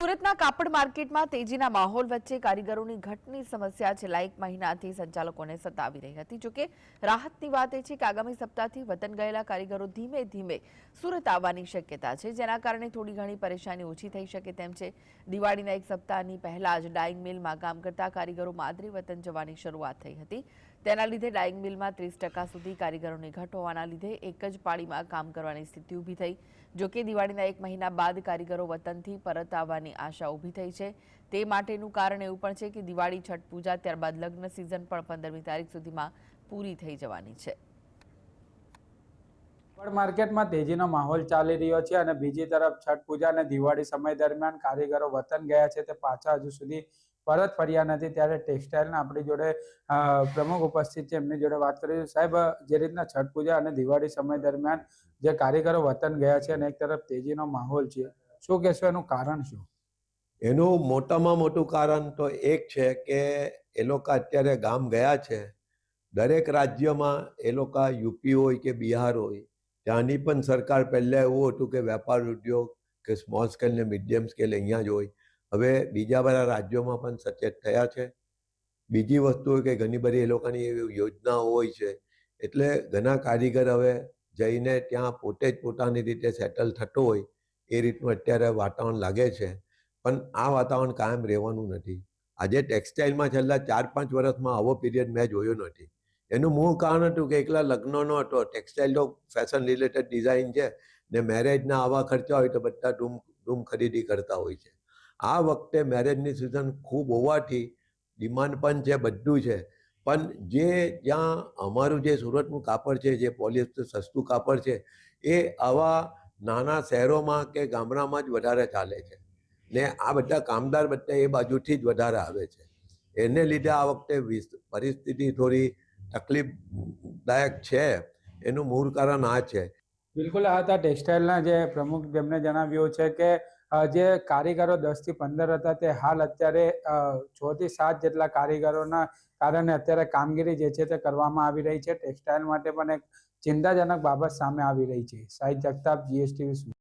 સુરતના કાપડ માર્કેટમાં તેજીના માહોલ વચ્ચે કારીગરોની ઘટની સમસ્યા છેલ્લા એક મહિનાથી સંચાલકોને સતાવી રહી હતી। જોકે રાહતની વાત એ છે કે આગામી સપ્તાહથી વતન ગયેલા કારીગરો ધીમે ધીમે સુરત આવવાની શક્યતા છે, જેના કારણે થોડી ઘણી પરેશાની ઓછી થઈ શકે તેમ છે। દિવાળીના એક સપ્તાહની પહેલા જ ડાઇંગ મિલમાં કામ કરતા કારીગરો માદરે વતન જવાની શરૂઆત થઈ હતી। તેના લીધે ડાઇંગ મિલમાં 30% સુધી કારીગરોની ઘટ હોવાના લીધે એક જ પાળીમાં કામ કરવાની સ્થિતિ ઊભી થઈ। જોકે દિવાળીના એક મહિના બાદ કારીગરો વતનથી પરત આવવાની આશા ઊભી થઈ છે। તે માટેનું કારણ એવું પણ છે કે દિવાળી, છઠ પૂજા, ત્યારબાદ લગ્ન સિઝન પણ 15મી તારીખ સુધીમાં પૂરી થઈ જવાની છે। કાપડ માર્કેટમાં તેજીનો માહોલ ચાલી રહ્યો છે અને બીજી તરફ છઠ પૂજા અને દિવાળી સમય દરમિયાન કારીગરો વતન ગયા છે તે પાછા હજુ સુધી પરત ફર્યા નથી। ત્યારે ટેક્સટાઇલના આપણી જોડે પ્રમુખ ઉપસ્થિત છે, એમની જોડે વાત કરીશું। સાહેબ, જે રીતના છઠ પૂજા અને દિવાળી સમય દરમિયાન જે કારીગરો વતન ગયા છે અને એક તરફ તેજીનો માહોલ છે, શું કહેશો, એનું કારણ શું? એનું મોટામાં મોટું કારણ તો એક છે કે એ લોકો અત્યારે ગામ ગયા છે। દરેક રાજ્યમાં એ લોકો યુપી હોય કે બિહાર હોય, ત્યાંની પણ સરકાર પહેલાં એવું હતું કે વેપાર ઉદ્યોગ કે સ્મોલ સ્કેલ ને મીડિયમ સ્કેલ અહીંયા જ હોય। હવે બીજા બધા રાજ્યોમાં પણ સચેત થયા છે। બીજી વસ્તુ કે ઘણી બધી એ લોકોની એવી યોજનાઓ હોય છે, એટલે ઘણા કારીગર હવે જઈને ત્યાં પોતે જ પોતાની રીતે સેટલ થતો હોય એ રીતનું અત્યારે વાતાવરણ લાગે છે। પણ આ વાતાવરણ કાયમ રહેવાનું નથી। આજે ટેક્સટાઇલમાં છેલ્લા 4-5 વર્ષમાં આવો પીરિયડ મેં જોયો નથી। એનું મૂળ કારણ હતું કે એકલા લગ્નનો હતો। ટેક્સટાઇલ તો ફેશન રિલેટેડ ડિઝાઇન છે ને મેરેજના આવા ખર્ચા હોય તો બધા ધૂમ ખરીદી કરતા હોય છે। આ વખતે મેરેજની સિઝન ખૂબ હોવાથી ડિમાન્ડ પણ છે, બધું છે, પણ જ્યાં અમારું જે સુરતનું કાપડ છે, જે પોલિસ્ટર સસ્તું કાપડ છે, એ આવા નાના શહેરોમાં કે ગામડામાં જ વધારે ચાલે છે ને આ બધા કામદાર બધા એ બાજુથી જ વધારે આવે છે। એને લીધે આ વખતે પરિસ્થિતિ થોડી તકલીફદાયક છે। એનું મૂળ કારણ આ છે। બિલકુલ, આ હતા ટેક્સટાઇલના જે પ્રમુખ, જેમને જણાવ્યું છે કે જે કારીગરો 10 થી 15 હતા તે હાલ અત્યારે 6 થી 7 જેટલા કારીગરોના કારણે અત્યારે કામગીરી જે છે તે કરવામાં આવી રહી છે। ટેક્સટાઇલ માટે પણ એક ચિંતાજનક બાબત સામે આવી રહી છે। સાહિદ જગતાપ, GSTV।